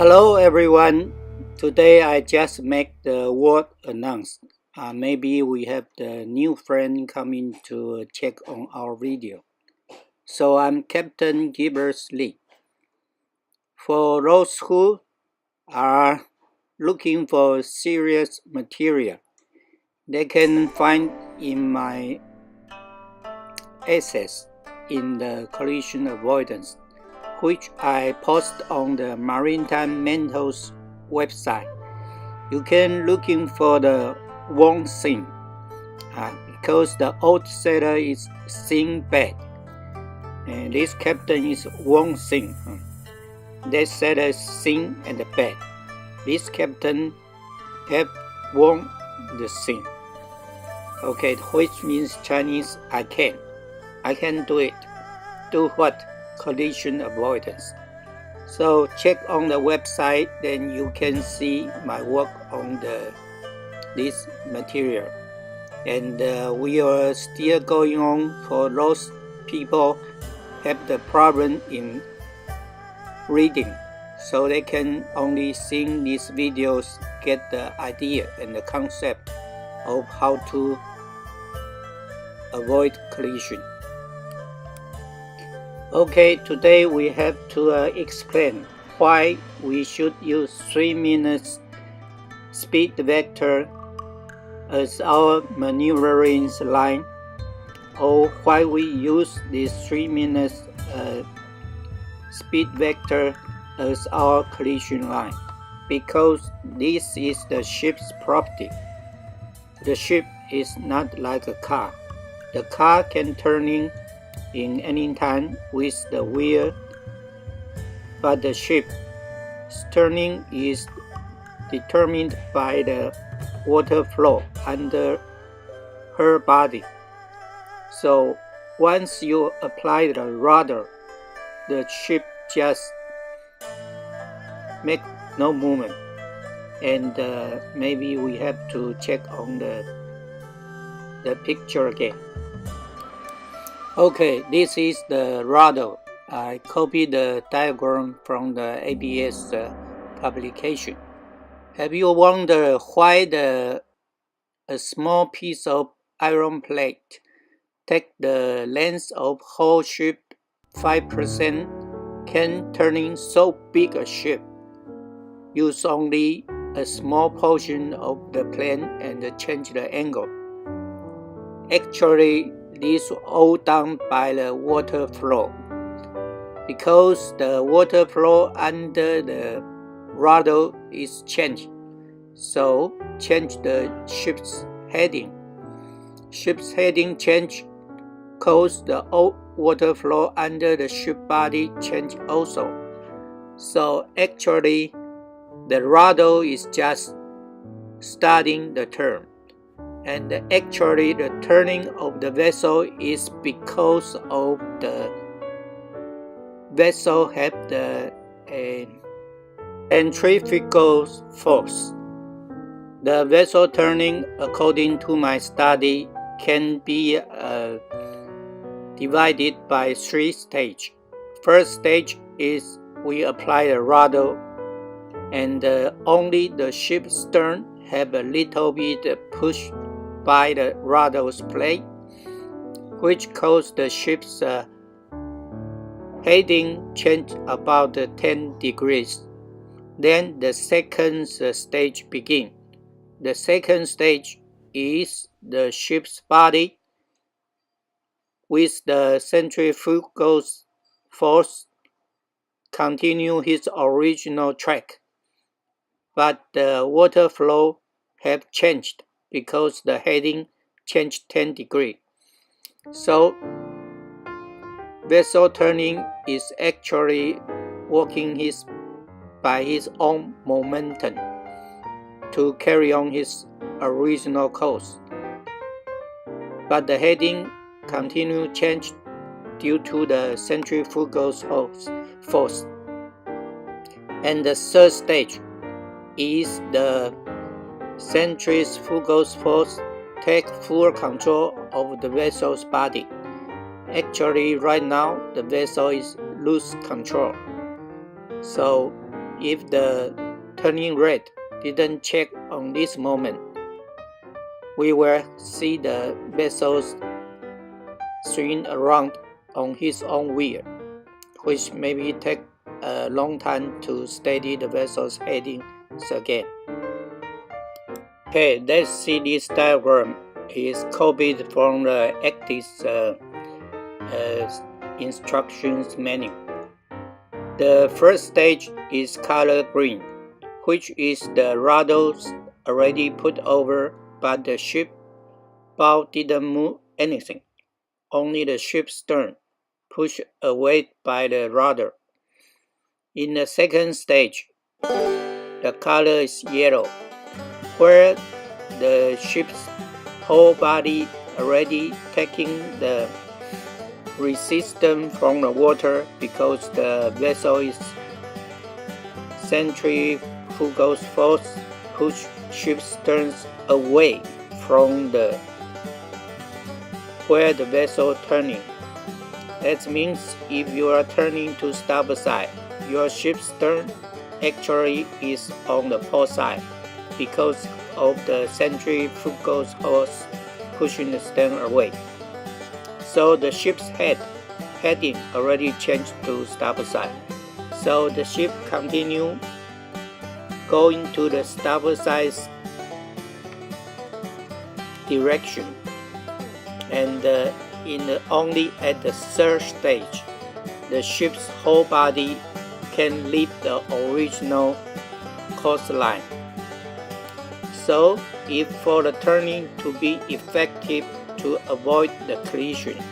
Hello everyone. Today I just make the word announce. Maybe we have the new friend coming to check on our video. So I'm Captain Gibbers Lee. For those who are looking for serious material, they can find in my essays in the collision avoidance, which I post on the Maritime Mentors website. You can looking for the wrong thing because the old sailor is seeing bad, and this captain is wrong thing. That sailor is seeing and bad. This captain have wrong the thing. Okay, which means Chinese I can do it. Do what? Collision avoidance. So check on the website, then you can see my work on this material. And we are still going on for those people have the problem in reading, so they can only see these videos, get the idea and the concept of how to avoid collision. Okay, today we have to explain why we should use 3 minutes speed vector as our maneuvering line, or why we use this 3 minutes speed vector as our collision line. Because this is the ship's property. The ship is not like a car. The car can turn in any time with the wheel, but the ship's turning is determined by the water flow under her body. So once you apply the rudder, the ship just make no movement. And maybe we have to check on the picture again. Okay, this is the rudder. I copied the diagram from the ABS publication. Have you wondered why a small piece of iron plate take the length of whole ship 5% can turning so big a ship? Use only a small portion of the plane and change the angle. Actually, this all done by the water flow. Because the water flow under the rudder is changed, so change the ship's heading. Ship's heading change cause the water flow under the ship body change also. So actually, the rudder is just starting the turn. And actually the turning of the vessel is because of the vessel have the centrifugal force. The vessel turning, according to my study, can be divided by 3 stages. First stage is we apply the rudder, and only the ship's stern have a little bit push by the rudder's plate, which causes the ship's heading change about 10 degrees. Then the second stage begins. The second stage is the ship's body with the centrifugal force continue his original track, but the water flow have changed because the heading changed 10 degrees. So vessel turning is actually working by his own momentum to carry on his original course. But the heading continue change due to the centrifugal force. And the third stage is the centrifugal force take full control of the vessel's body. Actually, right now, the vessel is lose control. So If the turning rate didn't check on this moment, we will see the vessels swing around on his own wheel, which maybe take a long time to steady the vessel's heading again. Okay, let's see this diagram is copied from the ACTIS instructions manual. The first stage is color green, which is the rudder's already put over, but the ship bow didn't move anything. Only the ship's stern pushed away by the rudder. In the second stage, the color is yellow, where the ship's whole body already taking the resistance from the water because the vessel is centrifugal force push ship's stern away from where the vessel turning. That means if you are turning to starboard side, your ship's stern actually is on the port side because of the centrifugal force pushing the stern away. So the ship's heading already changed to starboard side. So the ship continue going to the starboard side direction, and only at the third stage, the ship's whole body can leave the original coastline. So, if for the turning to be effective to avoid the collision,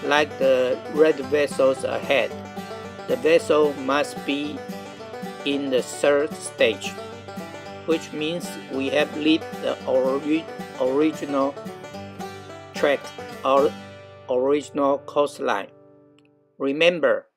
like the red vessels ahead, the vessel must be in the third stage, which means we have left the original track or original coastline. Remember,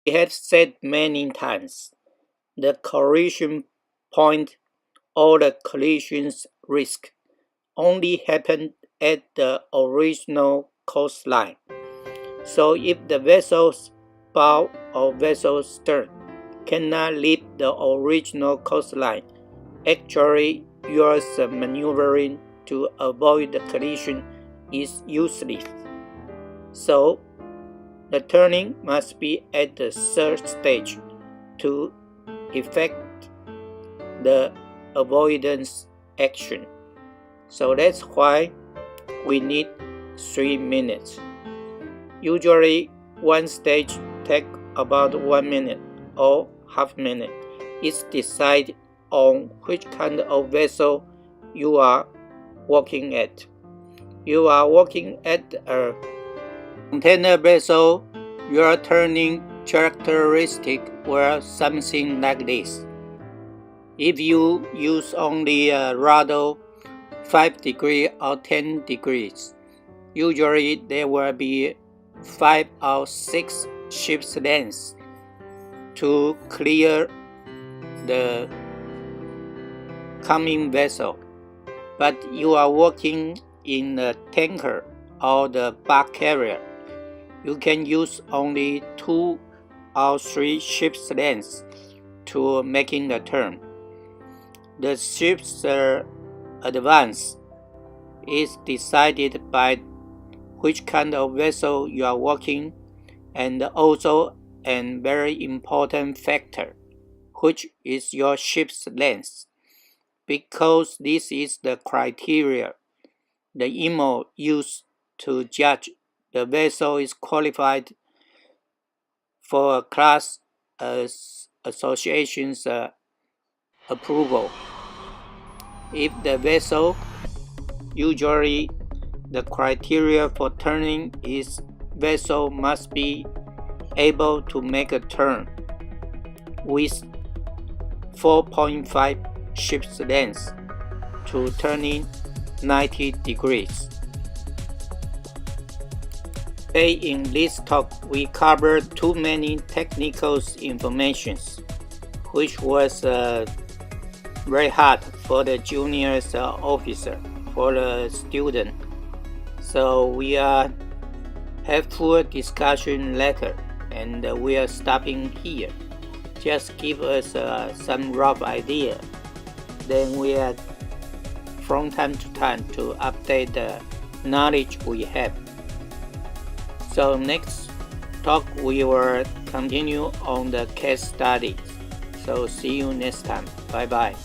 we have said many times, the collision point or the collision's risk only happen at the original coastline. So if the vessel's bow or vessel's stern cannot leave the original coastline, actually your maneuvering to avoid the collision is useless. So the turning must be at the third stage to effect the avoidance action. So that's why we need 3 minutes. Usually one stage takes about 1 minute or half minute. It's decided on which kind of vessel you are working at. You are working at a container vessel, your turning characteristic were something like this. If you use only a rudder 5 degrees or 10 degrees, usually there will be 5 or 6 ship's lengths to clear the coming vessel. But you are working in the tanker or the bulk carrier, you can use only 2 or 3 ship's lengths to making the turn. The ship's advance is decided by which kind of vessel you are working, and also a very important factor, which is your ship's length, because this is the criteria the IMO used to judge the vessel is qualified for a class association's approval. If the vessel, usually the criteria for turning is vessel must be able to make a turn with 4.5 ship's length to turning 90 degrees. Today in this talk we covered too many technical informations, which was very hard for the junior officer, for the student. So we have full discussion later, and we are stopping here. just give us some rough idea. Then we add from time to time to update the knowledge we have. So next talk we will continue on the case studies. So see you next time. Bye bye.